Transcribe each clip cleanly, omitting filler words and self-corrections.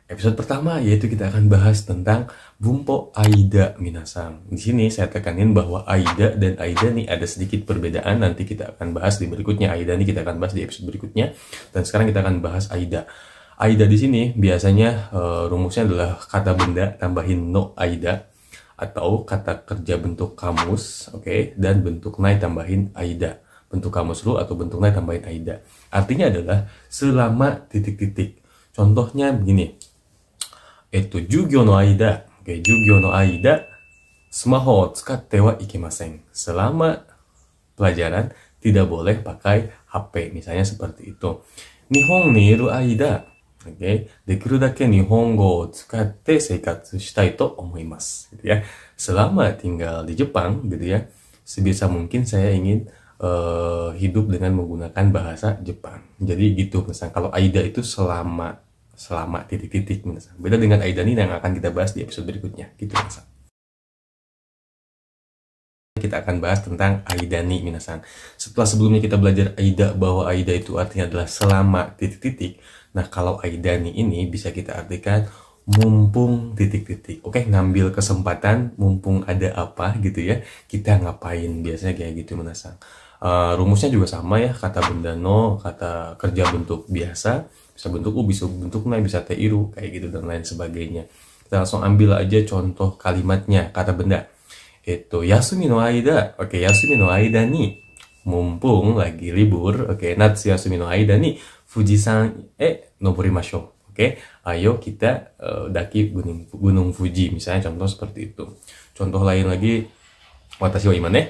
Episode pertama yaitu kita akan bahas tentang Bumpo Aida Minasang. Di sini saya tekanin bahwa Aida dan Aida nih ada sedikit perbedaan. Nanti kita akan bahas di berikutnya. Aida nih kita akan bahas di episode berikutnya. Dan sekarang kita akan bahas Aida. Aida di sini biasanya rumusnya adalah kata benda tambahin no Aida atau kata kerja bentuk kamus, oke, dan bentuk nai tambahin Aida. Bentuk kamus ru atau bentuk nai tambahin Aida. Artinya adalah selama titik-titik. Contohnya begini. 授業の間、授業の間、スマホを使ってはいけません。Selama pelajaran tidak boleh pakai HP, misalnya seperti itu. 日本にいる間、できるだけ日本語を使って生活したいと思います。Gitu ya. Selama tinggal di Jepang, gitu ya, sebisa mungkin saya ingin hidup dengan menggunakan bahasa Jepang. Jadi gitu, misalnya kalau Aida itu selama titik-titik, beda dengan Aida ini yang akan kita bahas di episode berikutnya, gitu minasan. Kita akan bahas tentang Aida nih minasan. Setelah sebelumnya kita belajar Aida bahwa Aida itu artinya adalah selama titik-titik. Nah kalau Aida nih ini bisa kita artikan mumpung titik-titik. Oke, ngambil kesempatan mumpung ada apa gitu ya, kita ngapain, biasanya kayak gitu minasan. Rumusnya juga sama ya, kata benda no, kata kerja bentuk biasa, bisa bentuk u, bisa bentuk nai, bisa teiru, kayak gitu dan lain sebagainya. Kita langsung ambil aja contoh kalimatnya, kata benda. Yasumi no aida, oke, yasumi no aida ni, mumpung lagi libur, oke, natsu yasumi no aida ni, Fujisan noborimashou, oke, ayo kita daki gunung Fuji, misalnya contoh seperti itu. Contoh lain lagi, watashi wa ima ne,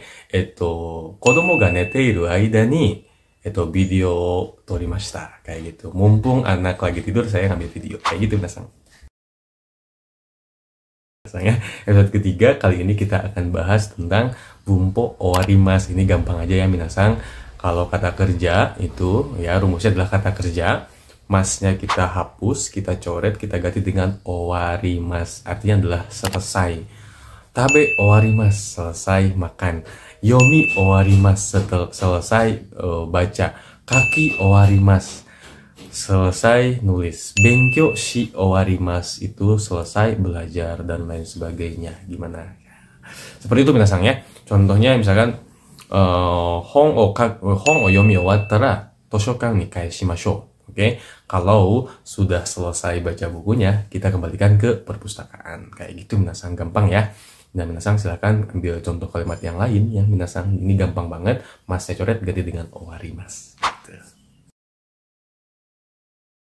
kodomo ga nete iru aida ni, video torimashita, kayak gitu. Mumpung anak lagi tidur, saya ngambil video, kayak gitu minasan. Episode ketiga, kali ini kita akan bahas tentang Bumpo Owarimasu. Ini gampang aja ya minasan. Kalau kata kerja itu ya rumusnya adalah kata kerja, masnya kita hapus, kita coret, kita ganti dengan owarimasu. Artinya adalah selesai. Tabe owarimasu, selesai makan. Yomi owarimasu, selesai baca. Kaki owarimasu, selesai nulis. Benkyou shi owarimasu, itu selesai belajar dan lain sebagainya. Gimana? Seperti itu minasan ya. Contohnya misalkan hon o yomi owattara toshokan ni kaeshimashou. Oke, kalau sudah selesai baca bukunya, kita kembalikan ke perpustakaan. Kayak gitu minasan, gampang ya. Nah minasan silahkan ambil contoh kalimat yang lain yang minasan ini gampang banget. Mas saya coret ganti dengan owarimasu. Gitu.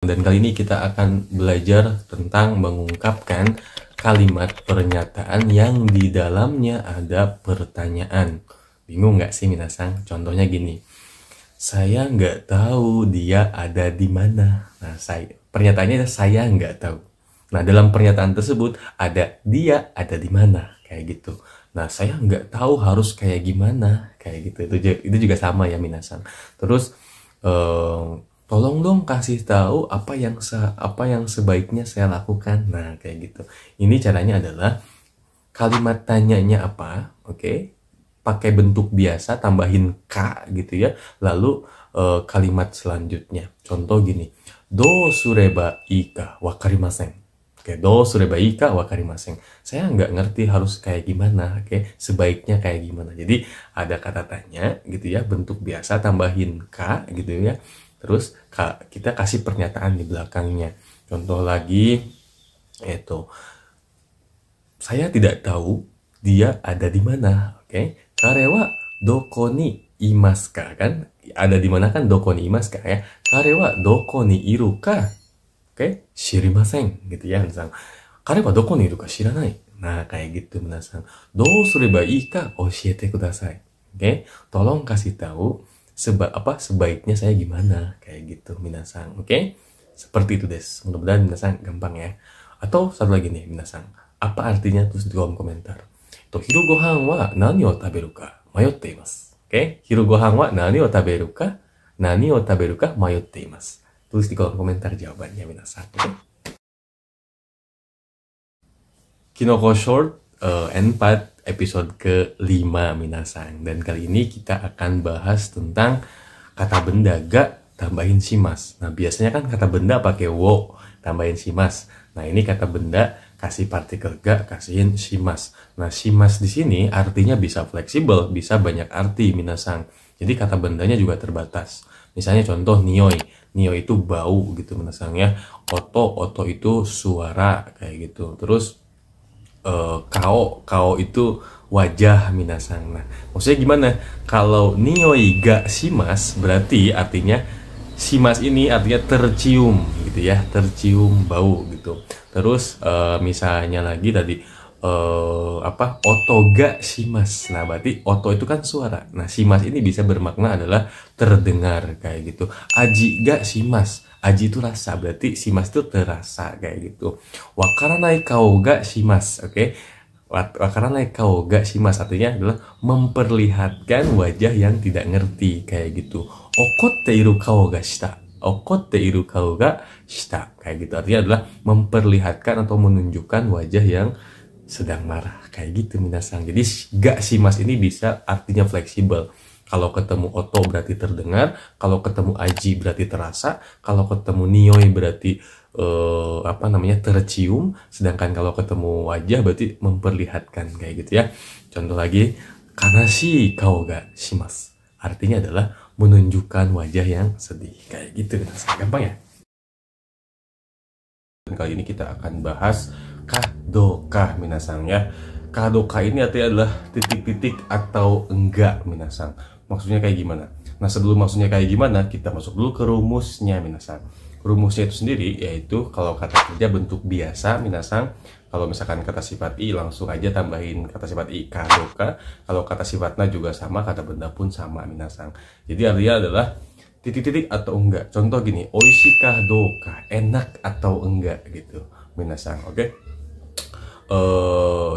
Dan kali ini kita akan belajar tentang mengungkapkan kalimat pernyataan yang di dalamnya ada pertanyaan. Bingung nggak sih minasan? Contohnya gini, saya nggak tahu dia ada di mana. Nah, pernyataannya saya nggak tahu. Nah, dalam pernyataan tersebut ada dia ada di mana, kayak gitu. Nah, saya nggak tahu harus kayak gimana, kayak gitu. Itu juga sama ya minasan. Terus tolong dong kasih tahu apa yang sebaiknya saya lakukan. Nah, kayak gitu. Ini caranya adalah kalimat tanyanya apa, oke? Pakai bentuk biasa, tambahin ka gitu ya. Lalu kalimat selanjutnya. Contoh gini. Do sureba ii ka wakarimasen. Oke, do sureba ii ka wakarimasen. Saya nggak ngerti harus kayak gimana, oke? Sebaiknya kayak gimana. Jadi ada kata tanya gitu ya, bentuk biasa tambahin ka gitu ya. Terus kita kasih pernyataan di belakangnya. Contoh lagi, saya tidak tahu dia ada di mana, oke? Kare wa doko ni imasu ka, kan? Ada di mana kan doko ni imasu ka ya? Kare wa doko ni iru ka? Oke, shirimasen gitu ya. Misalnya, kare wa doko ni iru ka shiranai. Nah, kayak gitu minasan. Dou sureba ii ka oshiete kudasai. Oke, tolong kasih tahu sebaiknya saya gimana, kayak gitu minasan. Oke, seperti itu des. Mudah-mudahan minasan gampang ya. Atau satu lagi nih minasan, apa artinya tulis di kolom komentar. Hiru gohan wa nani o taberu ka mayotte imasu. Oke, hiru gohan wa nani o taberu ka mayotte imasu. Tulis di kolom komentar jawabannya minasan. Oke. Kinoko Short N4 episode ke-5 minasan. Dan kali ini kita akan bahas tentang kata benda ga tambahin shimasu. Nah, biasanya kan kata benda pakai wo tambahin shimasu. Nah, ini kata benda kasih partikel ga, kasihin shimas. Nah, shimas di sini artinya bisa fleksibel, bisa banyak arti minasang. Jadi kata bendanya juga terbatas. Misalnya contoh nioi. Nioi itu bau gitu minasang ya. Oto itu suara kayak gitu. Terus kao itu wajah minasang. Nah, maksudnya gimana? Kalau nioi ga shimas berarti artinya shimas ini artinya tercium gitu ya, tercium bau gitu. Terus misalnya lagi tadi oto ga shimas. Nah, berarti oto itu kan suara. Nah, shimas ini bisa bermakna adalah terdengar kayak gitu. Aji ga shimas. Aji itu rasa, berarti shimas itu terasa kayak gitu. Wakaranai kao ga shimas. Oke. Wakaranai kao ga shimas artinya adalah memperlihatkan wajah yang tidak ngerti kayak gitu. Okotte iru kao ga shita. Okotte iru kao ga shita. Kayak gitu. Artinya adalah memperlihatkan atau menunjukkan wajah yang sedang marah kayak gitu minasang. Jadi ga shimas ini bisa artinya fleksibel. Kalau ketemu oto berarti terdengar, kalau ketemu aji berarti terasa, kalau ketemu nioi berarti tercium, sedangkan kalau ketemu wajah berarti memperlihatkan kayak gitu ya. Contoh lagi, kanashi kao ga shimasu. Artinya adalah menunjukkan wajah yang sedih kayak gitu minasang. Gampang ya? Dan kali ini kita akan bahas kadoka minasang ya. Kadoka ini artinya adalah titik-titik atau enggak minasang. Maksudnya kayak gimana? Nah, sebelum maksudnya kayak gimana, kita masuk dulu ke rumusnya minasang. Rumusnya itu sendiri yaitu kalau kata kerja bentuk biasa minasang, kalau misalkan kata sifat i langsung aja tambahin kata sifat i kadoka. Kalau kata sifatnya juga sama, kata benda pun sama minasang. Jadi artinya adalah titik-titik atau enggak. Contoh gini, oishika doka, enak atau enggak gitu minasang. Oke.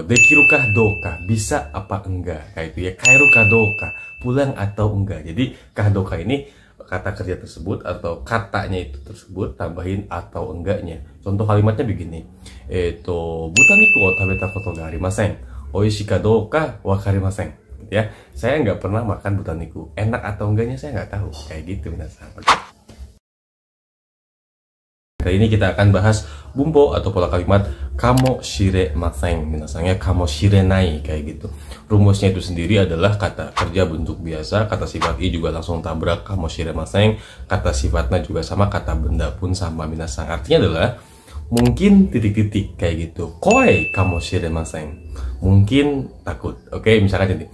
Dekirukah doka, bisa apa enggak kayak itu ya. Kairuka doka, pulang atau enggak. Jadi kadoka ini kata kerja tersebut atau katanya itu tersebut tambahin atau enggaknya. Contoh kalimatnya begini, butaniku o tabeta koto ga arimasen, oishii ka douka wakarimasen gitu ya. Saya nggak pernah makan butaniku, enak atau enggaknya saya nggak tahu kayak gitu minasang. Kali ini kita akan bahas bumpo atau pola kalimat kamoshiremasen minasang ya, kamoshirenai kayak gitu. Rumusnya itu sendiri adalah kata kerja bentuk biasa, kata sifat i juga langsung tabrak kamoshiremasen, kata sifatnya juga sama, kata benda pun sama minasang. Artinya adalah mungkin titik-titik kayak gitu. Koi kamoshiremasen, mungkin takut. Oke, misalkan ini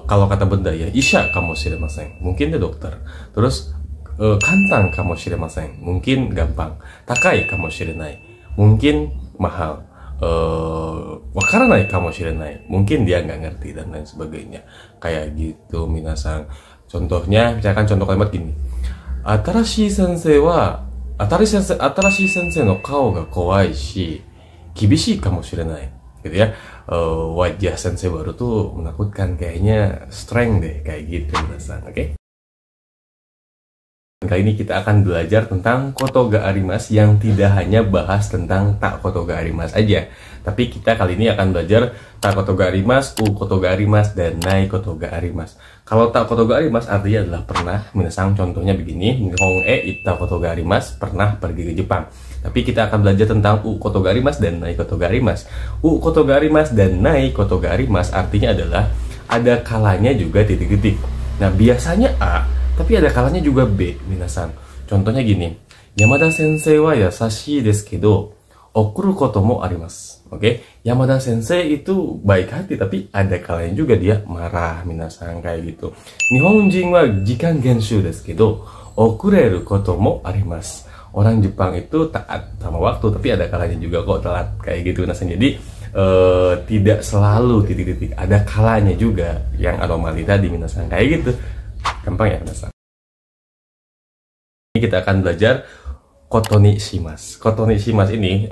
kalau kata benda ya, isha kamoshiremasen, mungkin dia dokter. Terus kantang kamoshiremasen, mungkin gampang. Takai kamoshirenai, mungkin mahal. Wakaranai kamoshirenai, mungkin dia nggak ngerti dan lain sebagainya. Kayak gitu minasang. Contohnya, misalkan contoh kalimat gini. Atarashi sensei no kao ga kowai shi kibishii kamoshirenai. Gitu ya. Wajah sensei baru tuh menakutkan, kayaknya strength deh kayak gitu minasang. Oke? Kali ini kita akan belajar tentang koto ga arimasu yang tidak hanya bahas tentang tak koto ga arimasu aja. Tapi kita kali ini akan belajar tak koto ga arimasu, u koto ga arimasu, dan nai koto ga arimasu. Kalau tak koto ga arimasu artinya adalah pernah. Minasang contohnya begini, nihon e itta koto ga arimasu, pernah pergi ke Jepang. Tapi kita akan belajar tentang u koto ga arimasu dan nai koto ga arimasu. U koto ga arimasu dan nai koto ga arimasu artinya adalah ada kalanya juga titik-titik. Nah, biasanya A, tapi ada kalanya juga B, minasang. Contohnya gini, Yamada sensei wa yasashii desu kedo, okuru koto mo arimasu. Oke, Yamada sensei itu baik hati, tapi ada kalanya juga dia marah, minasang, kayak gitu. Nihonjin wa jikan genshu desu kedo, okureru koto mo arimasu. Orang Jepang itu taat sama waktu, tapi ada kalanya juga kok telat, kayak gitu minasang. Jadi tidak selalu titik-titik, ada kalanya juga yang anomali tadi minasang, kayak gitu. Gampang ya minasang. Ini kita akan belajar koto ni shimasu. Koto ni shimasu ini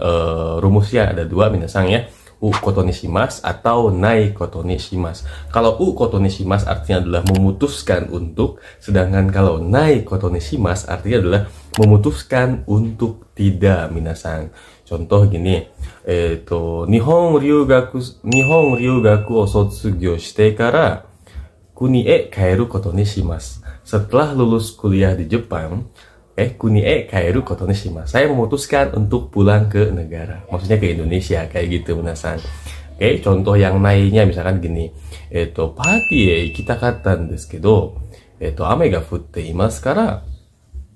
rumusnya ada dua minasang ya. U koto ni shimasu atau nai koto ni shimasu. Kalau u koto ni shimasu artinya adalah memutuskan untuk, sedangkan kalau nai koto ni shimasu artinya adalah memutuskan untuk tidak minasang. Contoh gini, Nihon ryugaku o sotsugyo shite kara kuni e kaeru koto ni shimasu. Setelah lulus kuliah di Jepang, kuni e kaeru koto ni shimasu. Saya memutuskan untuk pulang ke negara. Maksudnya ke Indonesia, kayak gitu minasan. Oke, contoh yang lainnya misalkan gini. Party e ikitakatta desu kedo, ame ga futte imasu kara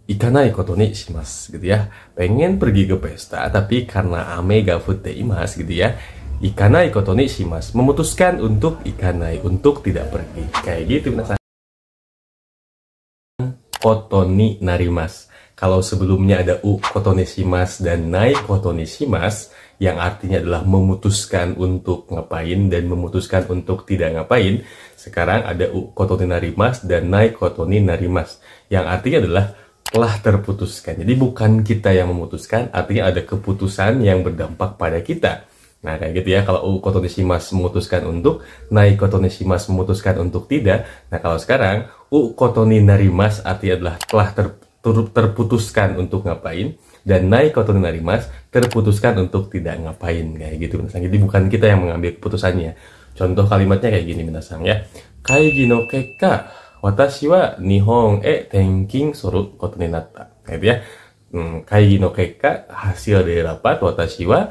ikanai koto ni shimasu gitu ya. Pengen pergi ke pesta tapi karena ame ga futte imasu gitu ya. Ikanai koto ni shimasu, memutuskan untuk ikanai, untuk tidak pergi. Kayak gitu minasan. Koto ni narimasu. Kalau sebelumnya ada u koto ni shimasu dan nai koto ni shimasu, yang artinya adalah memutuskan untuk ngapain dan memutuskan untuk tidak ngapain. Sekarang ada u koto ni narimasu dan nai koto ni narimasu, yang artinya adalah telah terputuskan. Jadi bukan kita yang memutuskan, artinya ada keputusan yang berdampak pada kita. Nah kayak gitu ya, kalau u koto ni shimasu memutuskan untuk, nai koto ni shimasu memutuskan untuk tidak. Nah kalau sekarang u koto ni narimasu artinya adalah telah terputuskan untuk ngapain, dan nai koto ni narimasu terputuskan untuk tidak ngapain, kayak gitu minasang. Jadi bukan kita yang mengambil keputusannya. Contoh kalimatnya kayak gini minasang ya. Kaigi no kekka watashi wa nihon e tenkin suru koto ni natta. Kayak gitu ya. Kaigi no kekka, hasil dari rapat, watashi wa,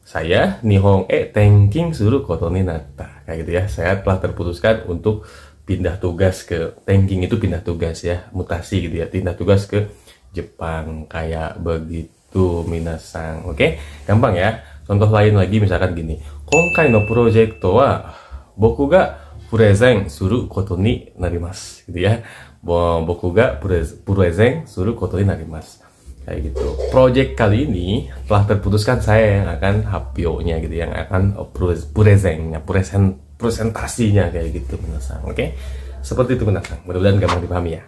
saya, nihon e tenkin suru koto ni natta. Kayak gitu ya. Saya telah terputuskan untuk pindah tugas ke, tenking itu pindah tugas ya, mutasi gitu ya, pindah tugas ke Jepang, kayak begitu minasang. Oke, gampang ya. Contoh lain lagi misalkan gini. Konkai no projecto wa boku ga purezen suru koto ni narimasu gitu ya. Boku ga purezen suru koto ni narimasu. Kayak gitu. Project kali ini telah terputuskan saya yang akan hapyo-nya gitu, yang akan purezennya, presentasinya kayak gitu minasang. Oke? Seperti itu minasang. Mudah-mudahan gampang dipahami ya.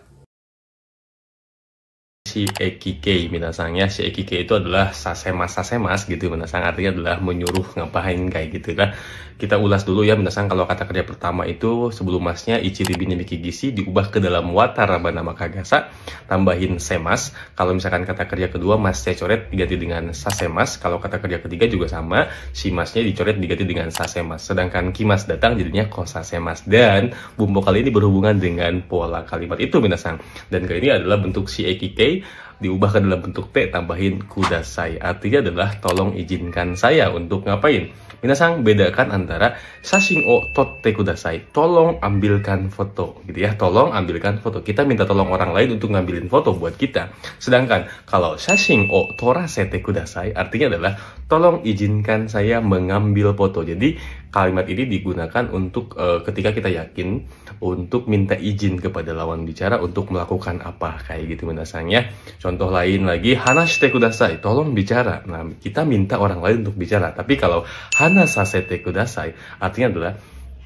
Shiekikei minasang ya. Shiekikei itu adalah sasemas gitu minasang, artinya adalah menyuruh ngapain kayak gitu lah. Kita ulas dulu ya minasang. Kalau kata kerja pertama itu sebelum masnya ichiribi ni mikigisi diubah ke dalam wataraba nama kagasa, tambahin semas. Kalau misalkan kata kerja kedua masnya coret diganti dengan sasemas. Kalau kata kerja ketiga juga sama, si masnya dicoret diganti dengan sasemas. Sedangkan kimas datang jadinya kosasemas. Dan bumbu kali ini berhubungan dengan pola kalimat itu minasang. Dan kali ini adalah bentuk shiekikei diubah ke dalam bentuk T, tambahin kudasai. Artinya adalah tolong izinkan saya untuk ngapain. Minasang, bedakan antara sashin o totte kudasai, tolong ambilkan foto gitu ya, tolong ambilkan foto. Kita minta tolong orang lain untuk ngambilin foto buat kita. Sedangkan kalau sashin o torasete kudasai artinya adalah tolong izinkan saya mengambil foto. Jadi kalimat ini digunakan untuk ketika kita yakin untuk minta izin kepada lawan bicara untuk melakukan apa, kayak gitu minasang ya. Contoh lain lagi, hanashite kudasai, tolong bicara. Nah, kita minta orang lain untuk bicara. Tapi kalau hanasasete kudasai artinya adalah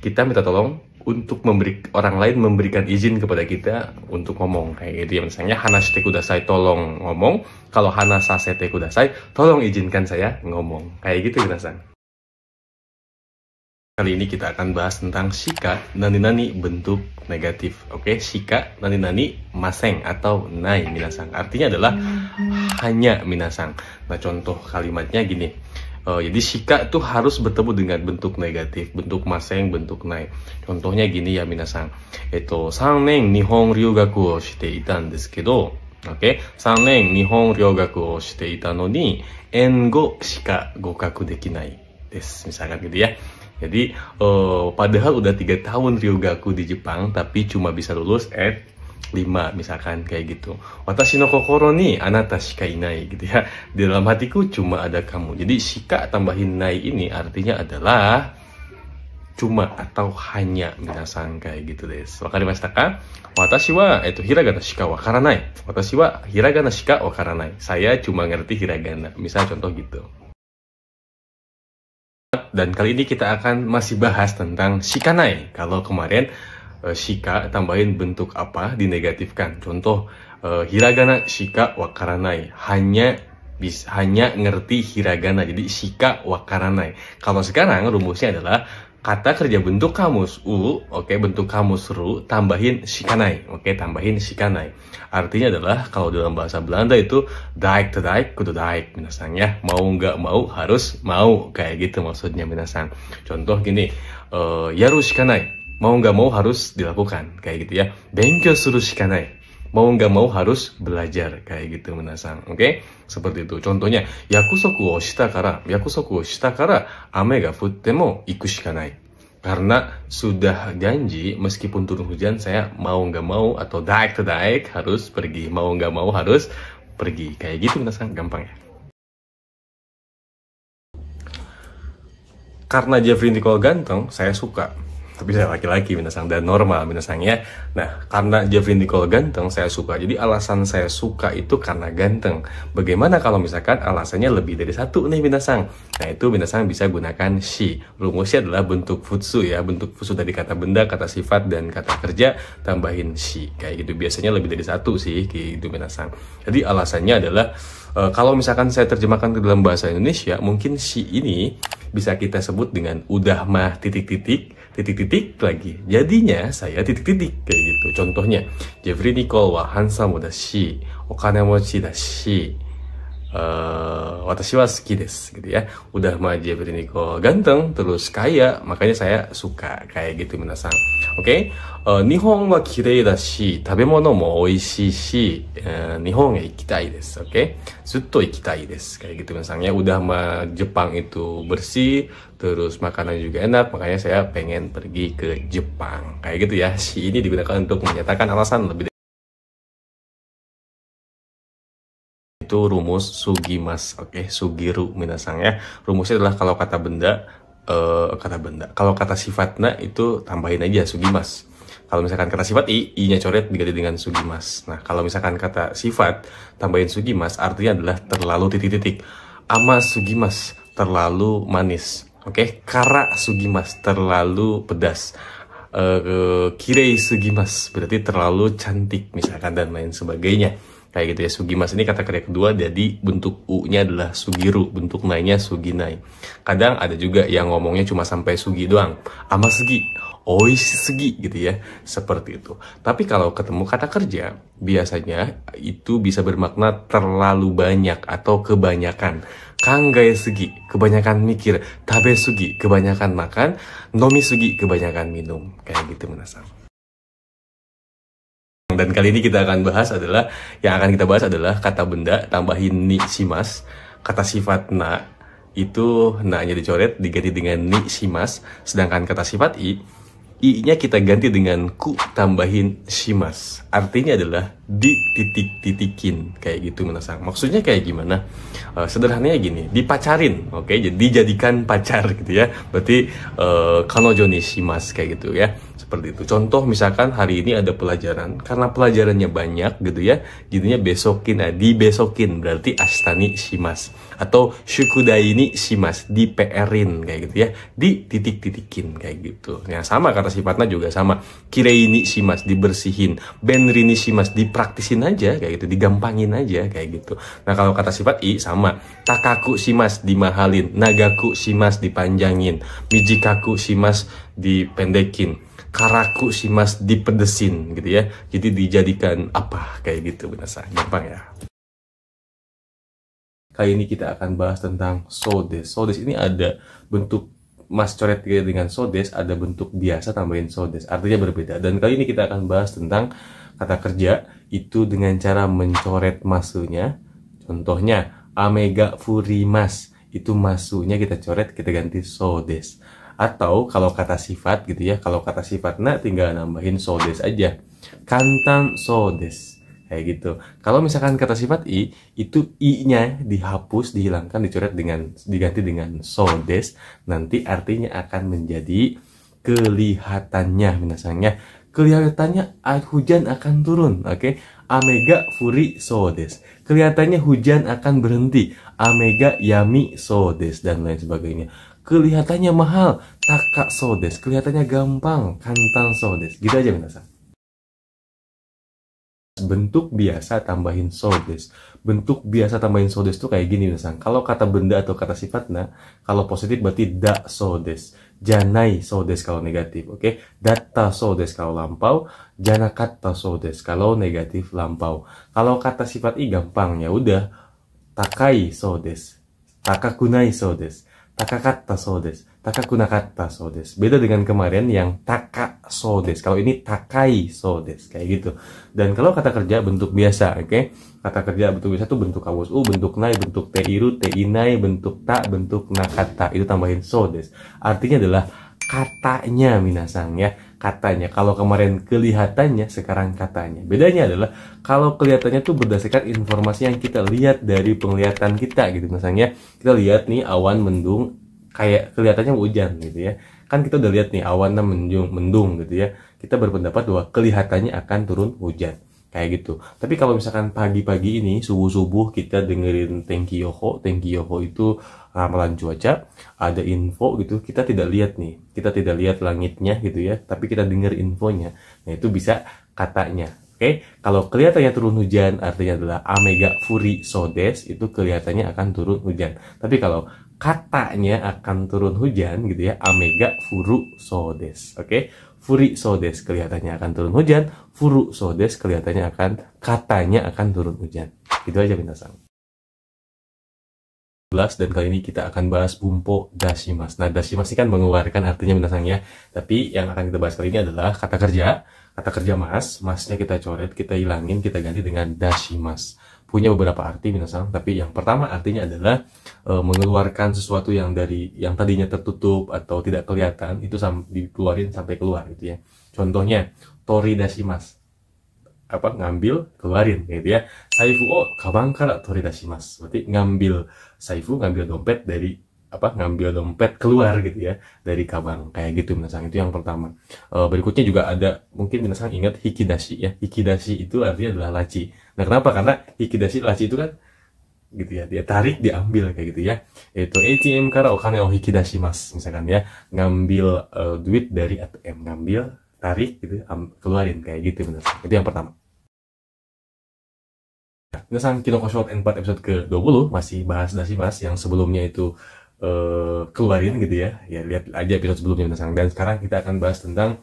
kita minta tolong untuk orang lain memberikan izin kepada kita untuk ngomong, kayak gitu ya misalnya. Hanashite kudasai, tolong ngomong. Kalau hanasasete kudasai, tolong izinkan saya ngomong, kayak gitu minasang. Kali ini kita akan bahas tentang shika nani-nani bentuk negatif. Oke, shika nani-nani maseng atau nai minasang. Artinya adalah hanya minasang. Nah, contoh kalimatnya gini. Jadi shika itu harus bertemu dengan bentuk negatif, bentuk maseng, bentuk nai. Contohnya gini ya minasang. 3年日本留学をしていたんですけど、Oke, 3年日本留学をしていたのに、英語しか合格できないです。Misalkan gitu ya. Jadi, padahal udah 3 tahun ryugaku di Jepang, tapi cuma bisa lulus at 5, misalkan kayak gitu. Watashi no kokoro ni anata shika inai gitu ya. Di dalam hatiku cuma ada kamu. Jadi, shika tambahin nai ini artinya adalah cuma atau hanya minasang, kayak gitu desu. Wakarimashita ka? Watashi wa hiragana shika wakaranai. Watashi wa hiragana shika wakaranai. Saya cuma ngerti hiragana. Misal contoh gitu. Dan kali ini kita akan masih bahas tentang shikanai. Kalau kemarin shika tambahin bentuk apa dinegatifkan. Contoh hiragana shika wakaranai, hanya ngerti hiragana, jadi shika wakaranai. Kalau sekarang rumusnya adalah kata kerja bentuk kamus u, oke, bentuk kamus ru, tambahin shikanai, oke, tambahin shikanai. Artinya adalah kalau dalam bahasa Belanda itu daik to daik kudu daik minasang ya, mau nggak mau harus mau, kayak gitu maksudnya minasang. Contoh gini, yaru shikanai, mau nggak mau harus dilakukan, kayak gitu ya. Benkyou suru shikanai, mau nggak mau harus belajar kayak gitu minasang. Oke? Seperti itu. Contohnya, yakusoku o shita kara ame ga futte mo iku shikanai. Karena sudah janji, meskipun turun hujan, saya mau nggak mau atau daik harus pergi. Mau nggak mau harus pergi. Kayak gitu minasang, gampang ya. Karena Jeffrey Nicole ganteng, saya suka. Tapi saya laki-laki minasang dan normal minasang ya. Nah, karena Jeffrey Nicole ganteng, saya suka. Jadi alasan saya suka itu karena ganteng. Bagaimana kalau misalkan alasannya lebih dari satu nih minasang? Nah, itu minasang bisa gunakan shi. Rumusnya adalah bentuk futsu ya. Bentuk futsu dari kata benda, kata sifat, dan kata kerja, tambahin shi. Kayak gitu. Biasanya lebih dari satu sih, kayak gitu minasang. Jadi alasannya adalah, kalau misalkan saya terjemahkan ke dalam bahasa Indonesia, mungkin shi ini bisa kita sebut dengan udah mah titik-titik lagi. Jadinya saya titik-titik kayak gitu. Contohnya, Jeffrey Nicole wa handsome dashi, okanemochi dashi, watashi wa suki desu gitu ya. Udah mah Jeffrey Nicole ganteng, terus kaya, makanya saya suka kayak gitu minasang. Oke? Nihon wa kirei dashi, tabemono mo oishii shi, Nihon e ikitai desu. Oke? Zutto ikitai desu. Kayak gitu minasang ya. Udah mah Jepang itu bersih, terus makanan juga enak, makanya saya pengen pergi ke Jepang. Kayak gitu ya. Shi ini digunakan untuk menyatakan alasan lebih. Itu rumus sugimas. Oke, sugiru minasang ya. Rumusnya adalah kalau kata benda, kalau kata sifatnya itu tambahin aja sugimas. Kalau misalkan kata sifat i-nya coret diganti dengan sugimas. Nah, kalau misalkan kata sifat tambahin sugimas, artinya adalah terlalu titik-titik. Ama sugimas, terlalu manis. Oke, kara sugimas, terlalu pedas. Kirei sugimas, berarti terlalu cantik misalkan, dan lain sebagainya. Kayak gitu ya. Sugimas ini kata kerja kedua, jadi bentuk u-nya adalah sugiru, bentuk nai-nya suginai. Kadang ada juga yang ngomongnya cuma sampai sugi doang. Ama sugi, oishi sugi gitu ya. Seperti itu. Tapi kalau ketemu kata kerja, biasanya itu bisa bermakna terlalu banyak atau kebanyakan. Kangae sugi, kebanyakan mikir. Tabe sugi, kebanyakan makan. Nomi sugi, kebanyakan minum. Kayak gitu minasang. Dan kali ini kita akan bahas adalah, kata benda tambahin ni shimas, kata sifat na itu na-nya dicoret diganti dengan ni shimas, sedangkan kata sifat i-nya kita ganti dengan ku tambahin shimas. Artinya adalah dititik-titikin kayak gitu minasang. Maksudnya kayak gimana? Sederhananya gini, dipacarin, oke? Jadi dijadikan pacar gitu ya. Berarti kanojo ni shimas kayak gitu ya. Seperti itu. Contoh misalkan hari ini ada pelajaran, karena pelajarannya banyak gitu ya, jadinya dibesokin, berarti astani shimas. Atau shukudai ni shimas, di PR-in kayak gitu ya, di titik-titikin kayak gitu. Yang sama kata sifatnya juga sama. Kirei ni shimas, dibersihin. Benri ni shimas, dipraktisin aja kayak gitu, digampangin aja kayak gitu. Nah, kalau kata sifat i sama. Takaku shimas, dimahalin. Nagaku shimas, dipanjangin. Mijikaku shimas, dipendekin. Karaku shimas, dipedesin gitu ya. Jadi dijadikan apa kayak gitu minasang. Gampang ya. Kali ini kita akan bahas tentang sodes. Sodes ini ada bentuk mas coret dengan sodes, ada bentuk biasa tambahin sodes. Artinya berbeda. Dan kali ini kita akan bahas tentang kata kerja itu dengan cara mencoret masunya. Contohnya, amega furimas. Itu masunya kita coret, kita ganti sodes. Atau kalau kata sifat gitu ya, kalau kata sifatnya tinggal nambahin sodes aja. Kantan sodes. Kayak gitu. Kalau misalkan kata sifat i, itu i-nya dihapus, dihilangkan, dicoret diganti dengan sodes, nanti artinya akan menjadi kelihatannya minasangnya. Kelihatannya hujan akan turun, oke? Amega furi sodes. Kelihatannya hujan akan berhenti. Amega yami sodes, dan lain sebagainya. Kelihatannya mahal, taka sodes. Kelihatannya gampang, kantan sodes. Gitu aja minasang. Bentuk biasa tambahin sodes. Bentuk biasa tambahin sodes tuh kayak gini minasang. Kalau kata benda atau kata sifatnya, kalau positif berarti da sodes. Janai sodes kalau negatif, oke? Datta sodes kalau lampau, janakatta sodes kalau negatif lampau. Kalau kata sifat i gampang, ya udah. Takai sodes. Takakunai sodes. Takakatta sodes. takaku nakatta so desu. Beda dengan kemarin yang taka so desu. Kalau ini takai so desu, kayak gitu. Dan kalau kata kerja bentuk biasa, oke? Kata kerja bentuk biasa itu bentuk kamus u, bentuk nai, bentuk teiru, teinai, bentuk ta, bentuk nakata. Itu tambahin so desu. Artinya adalah katanya minasang ya, katanya. Kalau kemarin kelihatannya, sekarang katanya. Bedanya adalah kalau kelihatannya tuh berdasarkan informasi yang kita lihat dari penglihatan kita gitu. Misalnya kita lihat nih awan mendung, kayak kelihatannya hujan gitu ya. Kan kita udah lihat nih awannya mendung gitu ya. Kita berpendapat bahwa kelihatannya akan turun hujan. Kayak gitu. Tapi kalau misalkan pagi-pagi ini, subuh-subuh kita dengerin Tenki Yoho. Tenki Yoho itu ramalan cuaca, ada info gitu, kita tidak lihat nih, kita tidak lihat langitnya gitu ya, tapi kita dengar infonya. Nah itu bisa katanya. Oke, kalau kelihatannya turun hujan artinya adalah amega furi so desu, itu kelihatannya akan turun hujan. Tapi kalau katanya akan turun hujan gitu ya, amega furu so desu. Oke, furi so desu kelihatannya akan turun hujan, furu so desu kelihatannya akan, katanya akan turun hujan. Itu aja minasan. Dan kali ini kita akan bahas bumpo dashimasu. Nah, dashimasu ini kan mengeluarkan artinya minasang ya. Tapi yang akan kita bahas kali ini adalah kata kerja. Kata kerja mas, masnya kita coret, kita hilangin, kita ganti dengan dashimasu. Punya beberapa arti minasang, tapi yang pertama artinya adalah mengeluarkan sesuatu yang dari yang tadinya tertutup atau tidak kelihatan, itu dikeluarin sampai keluar gitu ya. Contohnya, tori dashimasu. Ngambil, keluarin gitu ya. Saifu o kabang kara toridashimasu. Berarti ngambil saifu, ngambil dompet dari ngambil dompet keluar gitu ya dari kabang, kayak gitu minasang. Itu yang pertama. Berikutnya juga ada, mungkin minasang ingat hikidashi ya. Hikidashi itu artinya adalah laci. Nah, kenapa? Karena hikidashi, laci itu kan gitu ya, dia tarik, diambil kayak gitu ya. Itu ATM kara okane o hikidashimasu misalkan ya, ngambil duit dari ATM, ngambil, tarik gitu, keluarin kayak gitu minasang. Itu yang pertama. Minasan Kinoko Short N4 episode ke-20 masih bahas dashimasu, yang sebelumnya itu keluarin gitu ya. Ya lihat aja episode sebelumnya minasan. Dan sekarang kita akan bahas tentang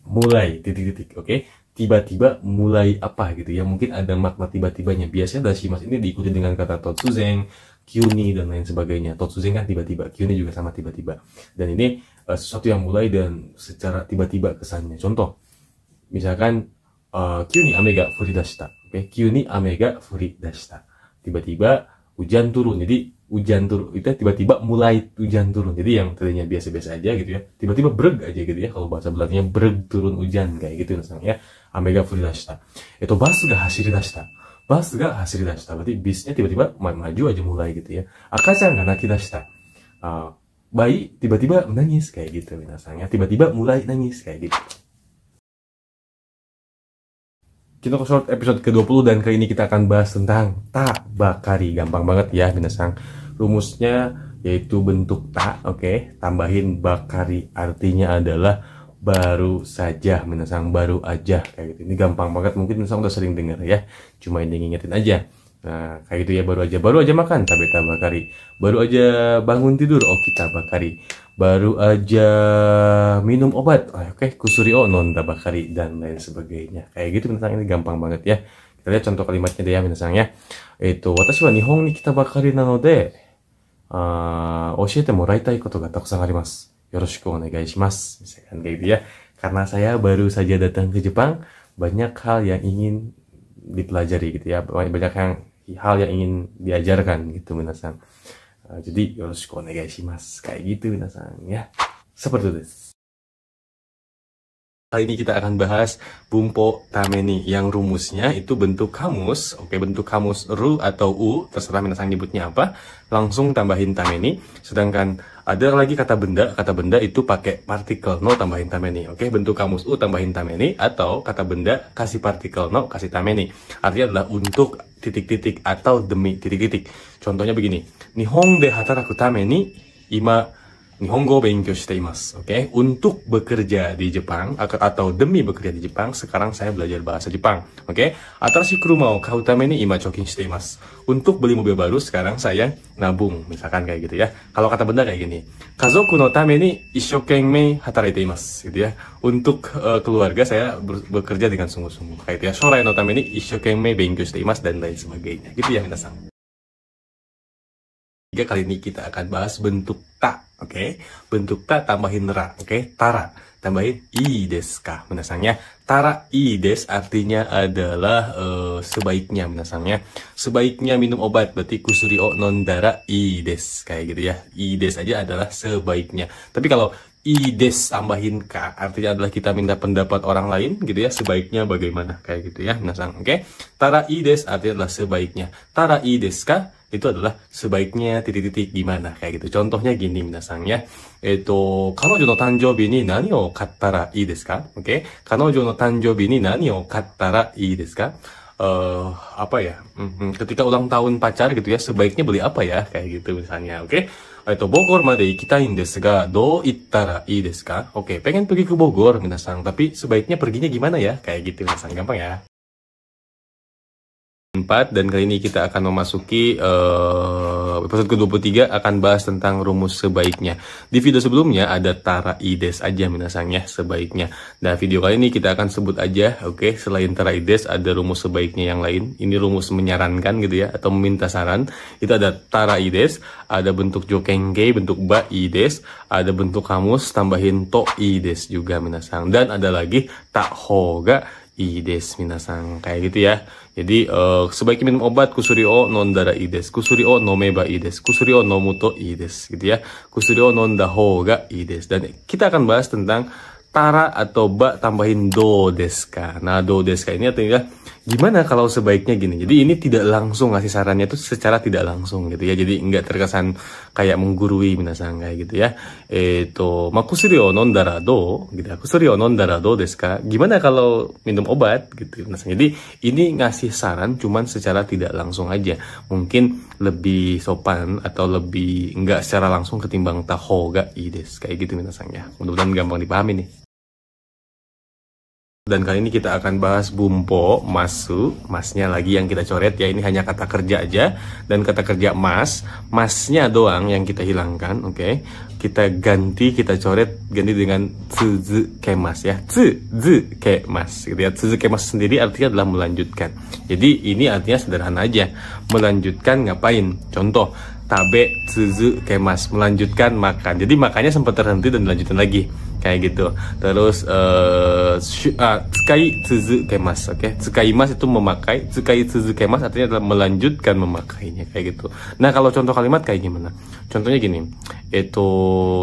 mulai titik-titik, oke? Tiba-tiba mulai apa gitu ya. Mungkin ada makna tiba-tibanya. Biasanya dashimasu ini diikuti dengan kata totsuzen, kyuni dan lain sebagainya. Totsuzen kan tiba-tiba, kyuni juga sama tiba-tiba. Dan ini sesuatu yang mulai dan secara tiba-tiba kesannya. Contoh, misalkan kyuni ame ga furidashita. Oke, kyuni ame ga furidashita. Tiba-tiba hujan turun. Jadi hujan turun itu tiba-tiba mulai hujan turun. Jadi yang tadinya biasa-biasa aja gitu ya, tiba-tiba breg aja gitu ya. Kalau bahasa Belandanya breg, turun hujan kayak gitu misalnya ya. Ame ga furidashita. Itu basu ga hashiridashita. Basu ga hashiridashita. Berarti bisnya tiba-tiba maju aja mulai gitu ya. Akachan ga nakidashita. Bayi tiba-tiba menangis kayak gitu misalnya. Tiba-tiba mulai nangis kayak gitu. Kinoko Short episode ke-20 dan kali ini kita akan bahas tentang ta bakari. Gampang banget ya minasang. Rumusnya yaitu bentuk ta, oke, tambahin bakari, artinya adalah baru saja minasang, baru aja kayak gitu. Ini gampang banget, mungkin minasang udah sering dengar ya. Cuma ini ngingetin aja. Nah, kayak gitu ya, baru aja makan, tabeta bakari. Baru aja bangun tidur, okita bakari. Baru aja minum obat, oke, kusuri o nonda bakari, dan lain sebagainya. Kayak gitu minasang, ini gampang banget ya. Kita lihat contoh kalimatnya deh ya minasang ya. Itu, watashi wa nihon ni kita bakari nanode, oshiete moraitai koto ga takusan arimasu. Yoroshiku onegai shimasu. Misalkan kayak gitu ya. Karena saya baru saja datang ke Jepang, banyak hal yang ingin dipelajari gitu ya. Banyak hal yang ingin diajarkan gitu minasang. Jadi yoroshiku onegai shimasu, kayak gitu minasang ya. Seperti itu. Kali ini kita akan bahas bumpo tameni, yang rumusnya itu bentuk kamus. Oke, bentuk kamus ru atau u, terserah minasang nyebutnya apa. Langsung tambahin tameni. Sedangkan ada lagi kata benda itu pakai partikel no tambahin tameni. Oke, bentuk kamus u tambahin tameni, atau kata benda kasih partikel no kasih tameni. Artinya adalah untuk titik-titik atau demi titik-titik. Contohnya begini. Nihon de hataraku tameni ima Nihongo benkyou shite imasu. Oke, untuk bekerja di Jepang atau demi bekerja di Jepang, sekarang saya belajar bahasa Jepang. Oke, atarashi kuruma o kau tame ni ima chokin shite imasu. Untuk beli mobil baru, sekarang saya nabung, misalkan kayak gitu ya. Kalau kata benda kayak gini, kazoku no tame ni isshokenmei hataraite imasu, gitu ya. Untuk keluarga saya bekerja dengan sungguh-sungguh. Kayak gitu ya. Shorai no tame ni isshokenmei benkyou shite imasu, dan lain sebagainya. Gitu ya minasang. Kali ini kita akan bahas bentuk ta, oke? Bentuk ta tambahin ra, oke? Tara tambahin i desu ka, menasangnya. Tara i desu artinya adalah sebaiknya, menasangnya. Sebaiknya minum obat, berarti kusuri o nondara i desu, kayak gitu ya. I desu aja adalah sebaiknya. Tapi kalau i desu tambahin ka, artinya adalah kita minta pendapat orang lain, gitu ya. Sebaiknya bagaimana, kayak gitu ya, menasang, oke? Tara i desu artinya adalah sebaiknya. Tara i desu ka itu adalah sebaiknya titik-titik gimana, kayak gitu. Contohnya gini, minasang ya. Kanojo no tanjoubi ni nani o kattara ii desu ka? Oke. Kanojo no tanjoubi ni nani o kattara ii desu ka? Apa ya? Ketika ulang tahun pacar gitu ya, sebaiknya beli apa ya? Kayak gitu misalnya, oke. Bogor made ikitain desu ga, do ittara ii desu ka? Oke, pengen pergi ke Bogor, minasang, tapi sebaiknya perginya gimana ya? Kayak gitu, minasang. Gampang ya. 4, dan kali ini kita akan memasuki episode ke-23, akan bahas tentang rumus sebaiknya. Di video sebelumnya ada tara i desu aja, minasangnya, sebaiknya. Nah, video kali ini kita akan sebut aja, oke, selain tara i desu ada rumus sebaiknya yang lain. Ini rumus menyarankan gitu ya, atau meminta saran. Itu ada tara i desu, ada bentuk jokengge, bentuk ba i desu, ada bentuk kamus, tambahin to i desu juga, minasang. Dan ada lagi ta hoga i desu, minasang, kayak gitu ya. Jadi sebaiknya minum obat, kusuri o nondara i desu, kusuri o nomeba i desu, kusuri o nomu to i desu, gitu ya. Kusuri o nonda hoga i desu. Dan kita akan bahas tentang tara atau ba tambahin do desu ka. Nah, do desu ka ini artinya gimana kalau sebaiknya gini. Jadi ini tidak langsung ngasih sarannya itu secara tidak langsung gitu ya. Jadi nggak terkesan kayak menggurui, minasang, kayak gitu ya. Kusuri o nondara do gitu ya. Kusuri o nondara do desu ka? Gimana kalau minum obat gitu, minasang. Jadi ini ngasih saran cuman secara tidak langsung aja. Mungkin lebih sopan atau lebih nggak secara langsung ketimbang tahoga i desu, kayak gitu, minasang ya. Mudah-mudahan gampang dipahami nih. Dan kali ini kita akan bahas bumpo, masu, masnya lagi yang kita coret ya. Ini hanya kata kerja aja. Dan kata kerja mas, masnya doang yang kita hilangkan, oke. Kita ganti, kita coret, ganti dengan tsuzu kemas ya. Tsuzu kemas gitu ya. Tsuzu kemas sendiri artinya adalah melanjutkan. Jadi ini artinya sederhana aja. Melanjutkan ngapain? Contoh, tabe tsuzu kemas, melanjutkan makan. Jadi makannya sempat terhenti dan dilanjutin lagi, kayak gitu. Terus tsukai tsuzu kemas, oke. Tsukai mas itu memakai, tsukai tsuzu kemas artinya adalah melanjutkan memakainya, kayak gitu. Nah, kalau contoh kalimat kayak gimana? Contohnya gini,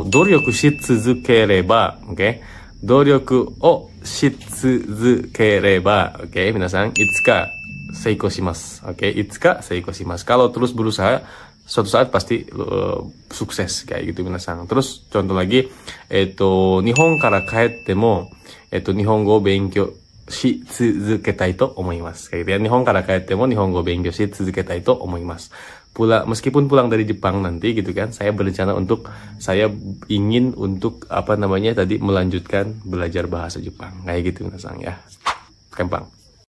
doryoku shitsuzukereba, oke. Doryoku o shitsuzukereba, oke, minasang, itsuka seiko shimasu, oke. Itsuka seiko shimasu. Kalau terus berusaha, suatu saat pasti sukses, kayak gitu, minasang. Terus contoh lagi, Nihon kara kaette mo Nihongo benkyou shi tsuzuketai to omoimasu, kayak gitu ya. Nihon kara kaette mo Nihongo benkyou shi tsuzuketai to omoimasu. Meskipun pulang dari Jepang nanti gitu kan, saya ingin untuk apa namanya tadi, melanjutkan belajar bahasa Jepang, kayak gitu, minasang ya. Gampang.